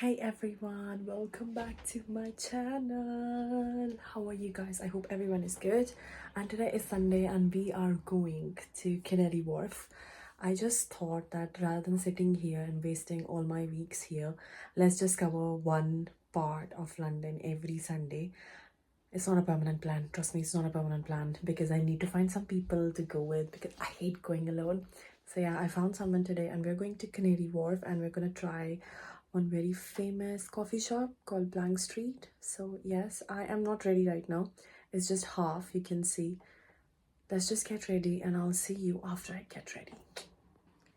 Hey everyone, welcome back to my channel. How are you guys? I hope everyone is good. And today is Sunday and we are going to Canary Wharf. I just thought that rather than sitting here and wasting all my weeks here, let's just cover one part of London every Sunday. It's not a permanent plan. Trust me, it's not a permanent plan because I need to find some people to go with because I hate going alone. So yeah, I found someone today and we're going to Canary Wharf and we're gonna try one very famous coffee shop called Blank Street. So yes, I am not ready right now. It's just half, you can see. Let's just get ready and I'll see you after I get ready.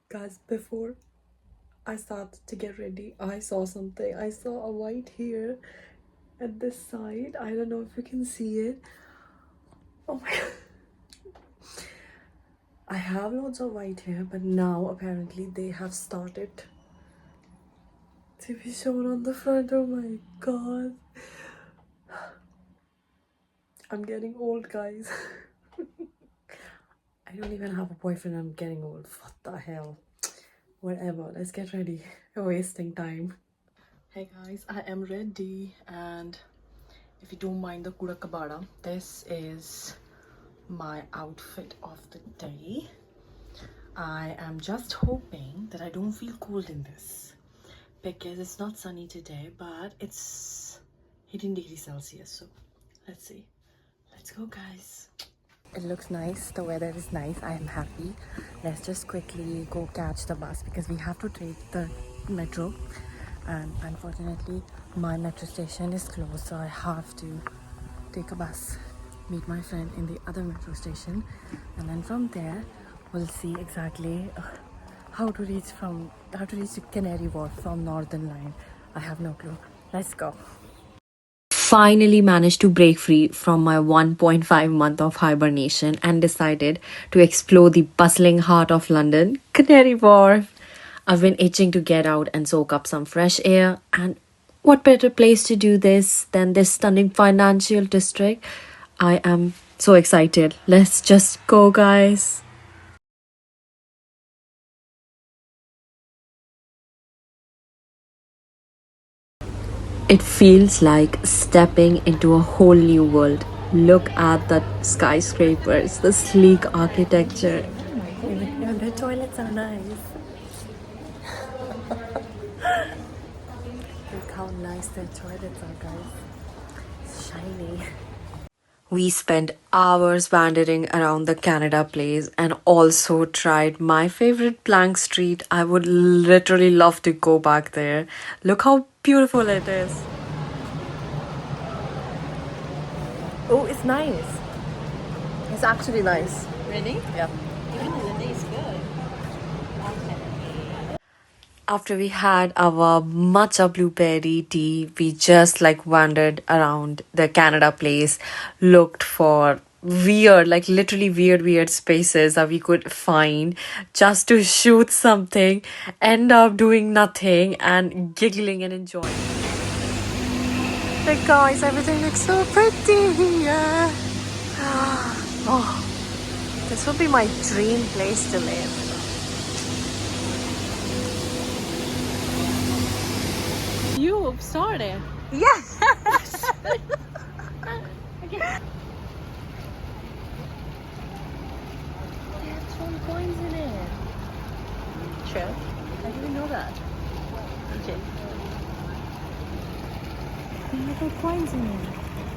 Guys, before I start to get ready, I saw something. I saw a white hair at this side. I don't know if you can see it. Oh my god. I have lots of white hair, but now apparently they have started to be shown on the front. Oh my god. I'm getting old, guys. I don't even have a boyfriend. I'm getting old. What the hell? Whatever. Let's get ready. We're wasting time. Hey guys, I am ready, and if you don't mind the kuda kabada, this is my outfit of the day. I am just hoping that I don't feel cold in this because it's not sunny today, but it's 18 degrees Celsius. So let's see. Let's go, guys. It looks nice. The weather is nice. I am happy. Let's just quickly go catch the bus because we have to take the metro. And unfortunately, my metro station is closed, so I have to take a bus, meet my friend in the other metro station, and then from there, we'll see exactly how to reach to Canary Wharf from Northern Line. I have no clue. Let's go. Finally managed to break free from my 1.5 month of hibernation and decided to explore the bustling heart of London, Canary Wharf. I've been itching to get out and soak up some fresh air, and what better place to do this than this stunning financial district? I am so excited. Let's just go, guys. It feels like stepping into a whole new world. Look at the skyscrapers, the sleek architecture. Yeah, the toilets are nice. Look how nice their toilets are, guys. It's shiny. We spent hours wandering around the Canada Place and also tried my favorite Blank Street. I would literally love to go back there. Look how beautiful it is. Oh, it's nice. It's actually nice. Really? Yeah. Even though the day is good. After we had our matcha blueberry tea, we just like wandered around the Canada Place, looked for weird, like literally weird spaces that we could find just to shoot something, end up doing nothing and giggling and enjoying. Hey guys, everything looks so pretty here. Oh, this would be my dream place to live. You started. Yes. There's 1 coins in it. Sure. I didn't know that. Okay. Little coins in it.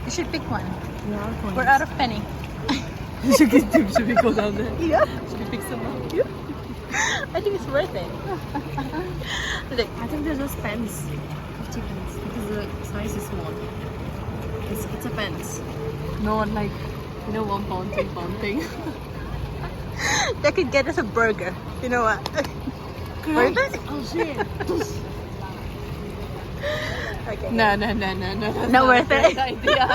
You should pick one. Yeah. We're out of penny. Should we go down there? Yeah. Should we pick some up? Yeah. I think it's worth it. Look, I think they're just pens. 50 pence because the size is small. It's a pence. Not like, you know, £1, £2 thing. that could get us a burger. You know what? Worth it? Oh shit. Okay. No. Not worth it. Idea.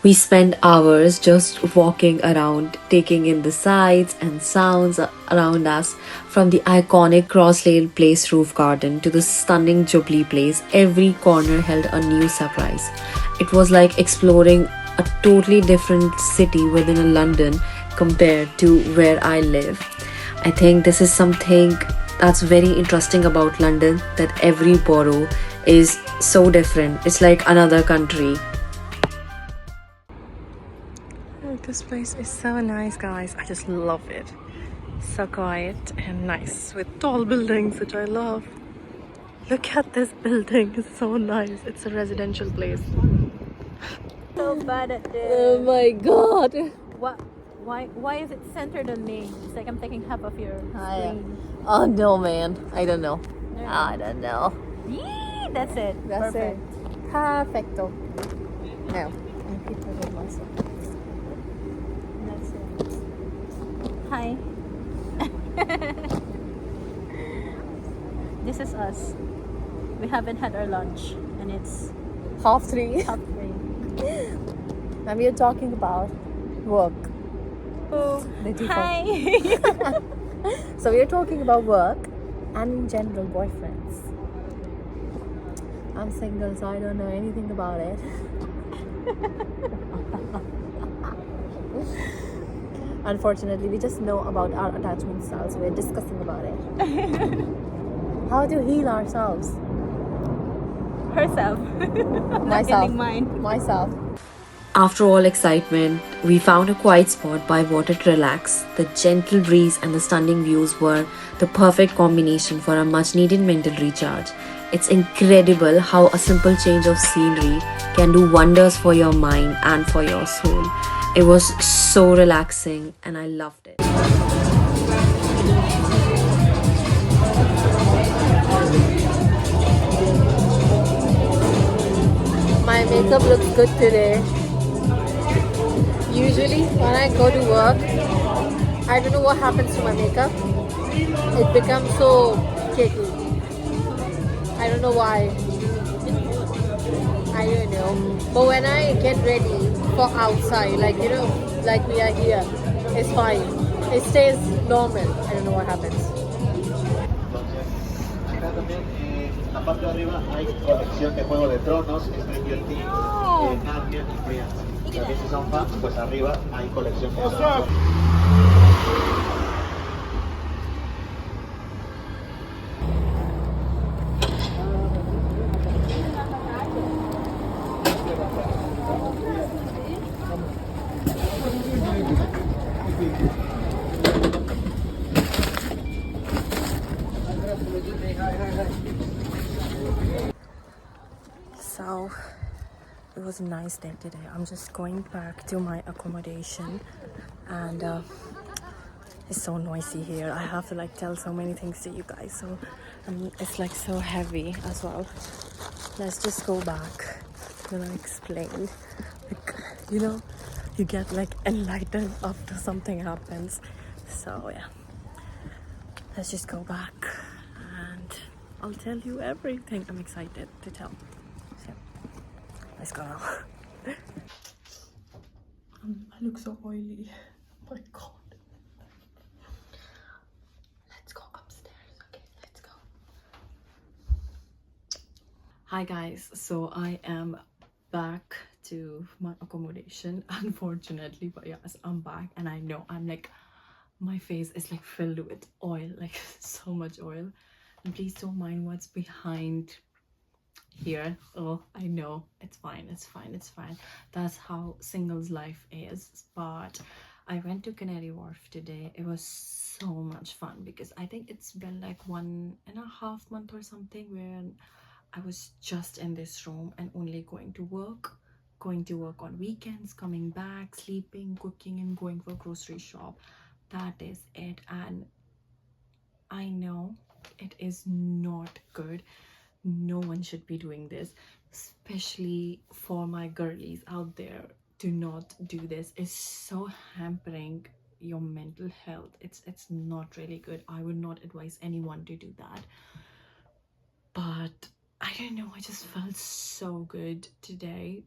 We spent hours just walking around, taking in the sights and sounds around us. From the iconic Crosslade Place roof garden to the stunning Jubilee Place, every corner held a new surprise. It was like exploring a totally different city within a London compared to where I live. I think this is something that's very interesting about London, that every borough is so different. It's like another country. Oh, this place is so nice, guys. I just love it. So quiet and nice with tall buildings, which I love. Look at this building, it's so nice. It's a residential place. So bad at this. Oh my god. What? Why is it centered on me? It's like I'm taking half of your screen. Oh no, man. I don't know. No. I don't know. Yee, that's it. That's Perfect. it. Perfecto. No. I keep it with myself. That's it. Hi. This is us. We haven't had our lunch, and it's 3:30. 3:30. And we are talking about work. Oh, Little hi. So we are talking about work and in general boyfriends. I'm single, so I don't know anything about it. Unfortunately, we just know about our attachment styles. We're discussing about it. How to heal ourselves. Herself. I'm not Myself. getting mine. Myself. After all excitement, we found a quiet spot by water to relax. The gentle breeze and the stunning views were the perfect combination for a much needed mental recharge. It's incredible how a simple change of scenery can do wonders for your mind and for your soul. It was so relaxing and I loved it. My makeup looks good today. Usually when I go to work, I don't know what happens to my makeup. It becomes so cakey. I don't know why. I don't know. But when I get ready for outside, like like we are here, it's fine. It stays normal. I don't know what happens. Acá también en la parte de arriba hay colección de Juego de Tronos, Stranger Things, Narnia y Friends. También si son fans, pues arriba hay colección de Tronos. So it was a nice day today. I'm just going back to my accommodation, and it's so noisy here. I have to like tell so many things to you guys, so it's like so heavy as well. Let's just go back. I'm gonna explain. Like, you get like enlightened after something happens. So yeah, let's just go back and I'll tell you everything. I'm excited to tell. So let's go now. I look so oily. Oh my god. Let's go upstairs. Okay, let's go. Hi guys, so I am back to my accommodation, unfortunately, but yes, I'm back, and I know I'm like, my face is like filled with oil, like so much oil, and please don't mind what's behind here. Oh, I know, it's fine, it's fine, it's fine. That's how singles life is. But I went to Canary Wharf today. It was so much fun because I think it's been like 1.5 months or something where I was just in this room and only going to work on weekends, coming back, sleeping, cooking, and going for grocery shop. That is it. And I know it is not good. No one should be doing this, especially for my girlies out there. Do not do this. It's so hampering your mental health. It's not really good. I would not advise anyone to do that. But I don't know, I just felt so good today.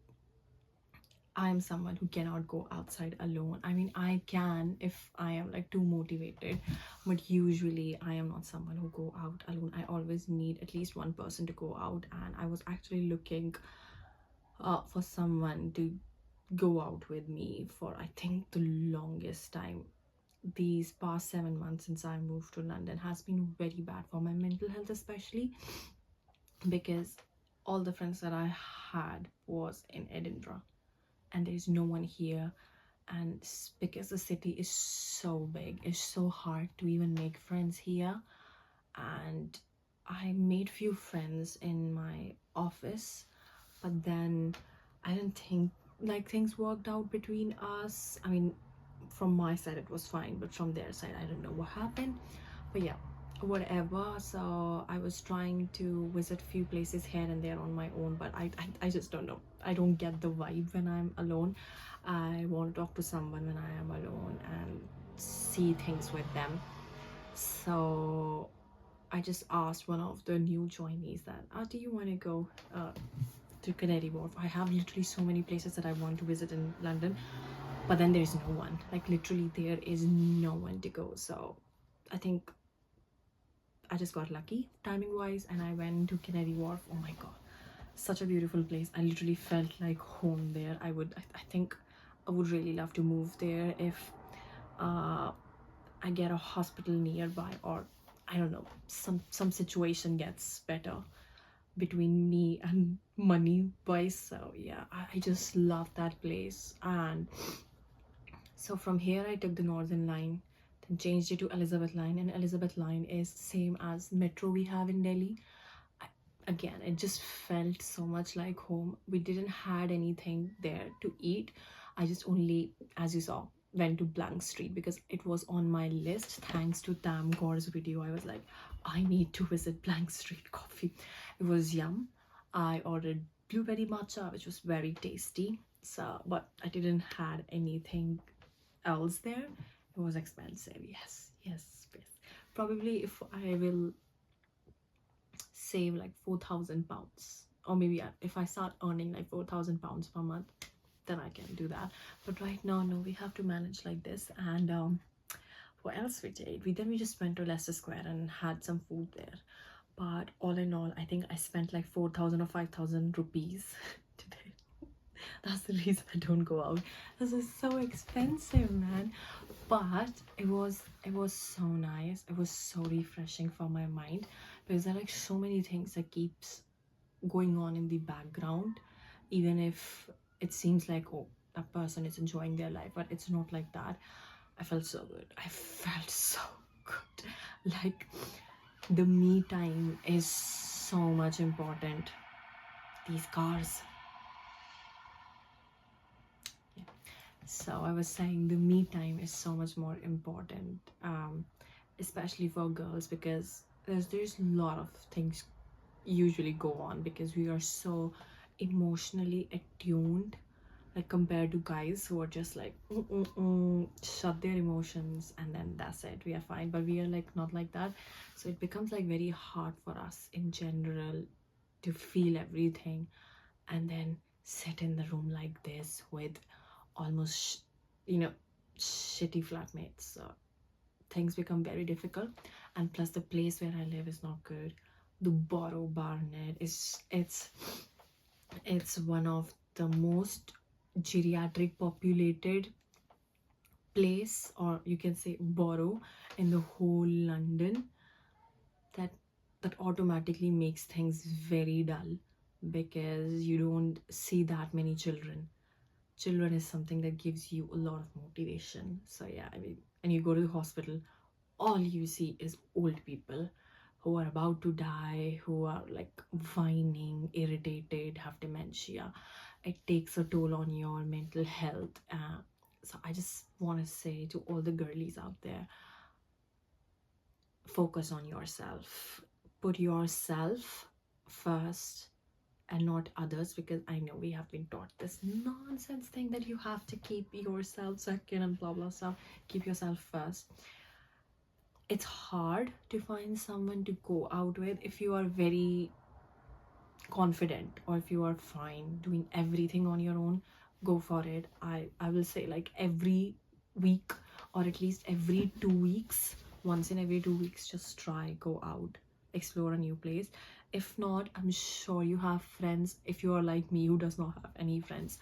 I'm someone who cannot go outside alone. I mean, I can if I am like too motivated, but usually I am not someone who go out alone. I always need at least one person to go out, and I was actually looking for someone to go out with me for, I think, the longest time. These past 7 months since I moved to London has been very bad for my mental health, especially because all the friends that I had was in Edinburgh and there's no one here. And because the city is so big, it's so hard to even make friends here. And I made few friends in my office, but then I didn't think like things worked out between us. I mean, from my side it was fine, but from their side I don't know what happened. But yeah, whatever. So I was trying to visit few places here and there on my own, but I just don't know. I don't get the vibe when I'm alone. I want to talk to someone when I am alone and see things with them. So I just asked one of the new joinees that, do you want to go to Canary Wharf? I have literally so many places that I want to visit in London, but then there's no one. Like literally there is no one to go. So I think I just got lucky timing wise and I went to Canary Wharf. Oh my god, such a beautiful place. I literally felt like home there. I think I would really love to move there if I get a hospital nearby, or I don't know, some situation gets better between me and money wise. So yeah, I just love that place. And so from here I took the Northern Line, then changed it to Elizabeth Line, and Elizabeth Line is same as metro we have in Delhi. Again, it just felt so much like home. We didn't had anything there to eat. I just only, as you saw, went to Blank Street because it was on my list. Thanks to Tam Gaur's video, I was like, I need to visit Blank Street coffee. It was yum. I ordered blueberry matcha, which was very tasty. So, but I didn't had anything else there. It was expensive. Yes, yes, yes. Probably if I will save like £4,000, or maybe if I start earning like £4,000 per month, then I can do that. But right now, no, we have to manage like this. And what else we did? We just went to Leicester Square and had some food there. But all in all, I think I spent like 4,000 or 5,000 rupees today. That's the reason I don't go out. This is so expensive, man. But it was so nice. It was so refreshing for my mind because there are like so many things that keeps going on in the background, even if it seems like, oh, that person is enjoying their life, but it's not like that. I felt so good. I felt so good. Like the me time is so much important. These cars. Yeah. So I was saying the me time is so much more important, especially for girls, because there's a lot of things usually go on because we are so emotionally attuned, like compared to guys who are just like shut their emotions and then that's it, we are fine. But we are like not like that, so it becomes like very hard for us in general to feel everything and then sit in the room like this with almost shitty flatmates. So things become very difficult, and plus the place where I live is not good. The Borough Barnet is it's one of the most geriatric populated place, or you can say borough, in the whole London. That automatically makes things very dull because you don't see that many children. Children is something that gives you a lot of motivation. So yeah, I mean, and you go to the hospital, all you see is old people who are about to die, who are like whining, irritated, have dementia. It takes a toll on your mental health. So I just want to say to all the girlies out there, focus on yourself. Put yourself first and not others, because I know we have been taught this nonsense thing that you have to keep yourself second and blah blah stuff. Keep yourself first. It's hard to find someone to go out with if you are very confident, or if you are fine doing everything on your own. Go for it. I will say like every week, or at least every 2 weeks, once in every 2 weeks, just try, go out, explore a new place. If not, I'm sure you have friends. If you are like me who does not have any friends,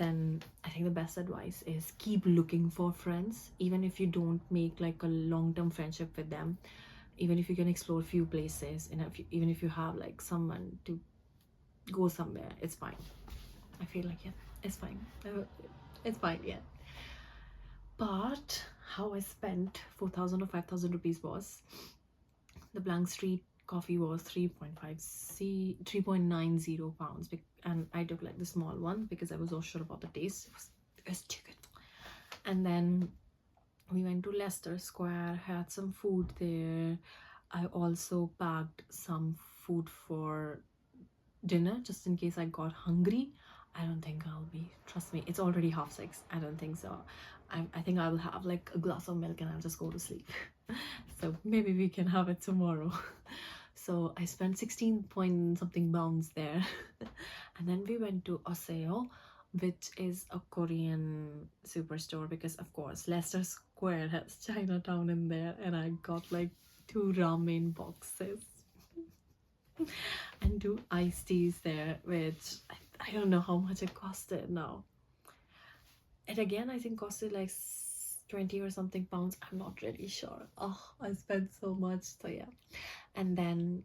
then I think the best advice is keep looking for friends, even if you don't make like a long-term friendship with them, even if you can explore a few places, and even if you have like someone to go somewhere, it's fine. I feel like, yeah, it's fine. It's fine, yeah. But how I spent 4,000 or 5,000 rupees was, the Blank Street coffee was 3.90 pounds, and I took like the small one because I was so sure about the taste. It was too good. And then we went to Leicester Square, had some food there. I also packed some food for dinner just in case I got hungry. I don't think I'll be, trust me, it's already 6:30. I don't think so. I think I will have like a glass of milk and I'll just go to sleep. So maybe we can have it tomorrow. So I spent 16 point something pounds there. And then we went to Oseo, which is a Korean superstore, because of course Leicester Square has Chinatown in there, and I got like 2 ramen boxes and 2 iced teas there, which I don't know how much it costed now. It again I think costed like 20 or something pounds. I'm not really sure. Oh, I spent so much. So yeah. And then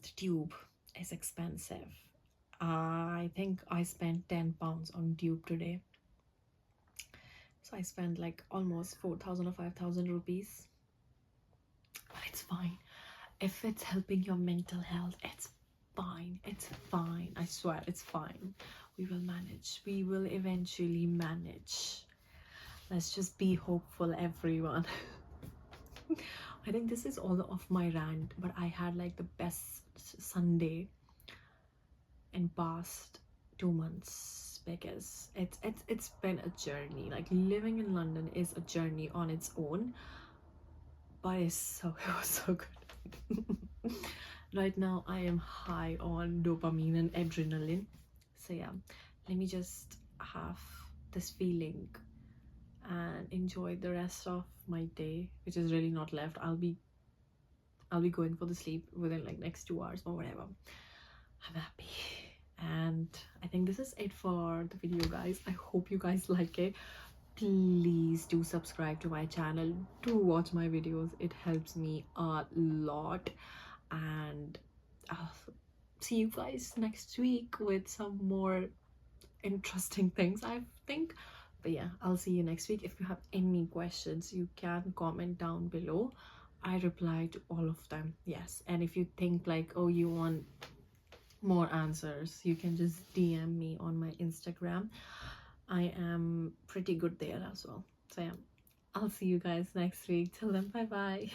the tube is expensive. I think I spent 10 pounds on tube today. So I spent like almost 4,000 or 5,000 rupees. But it's fine. If it's helping your mental health, it's fine. It's fine. I swear, it's fine. We will manage. We will eventually manage. Let's just be hopeful, everyone. I think this is all of my rant, but I had like the best Sunday in past 2 months, because it's been a journey. Like living in London is a journey on its own, but it was so good. Right now I am high on dopamine and adrenaline. So yeah, let me just have this feeling and enjoy the rest of my day, which is really not left. I'll be going for the sleep within like next 2 hours or whatever. I'm happy. And I think this is it for the video, guys. I hope you guys like it. Please do subscribe to my channel, do watch my videos, it helps me a lot. And I'll see you guys next week with some more interesting things, I think. But yeah, I'll see you next week. If you have any questions, you can comment down below. I reply to all of them, yes. And if you think like, oh, you want more answers, you can just DM me on my Instagram. I am pretty good there as well. So yeah, I'll see you guys next week. Till then, bye bye.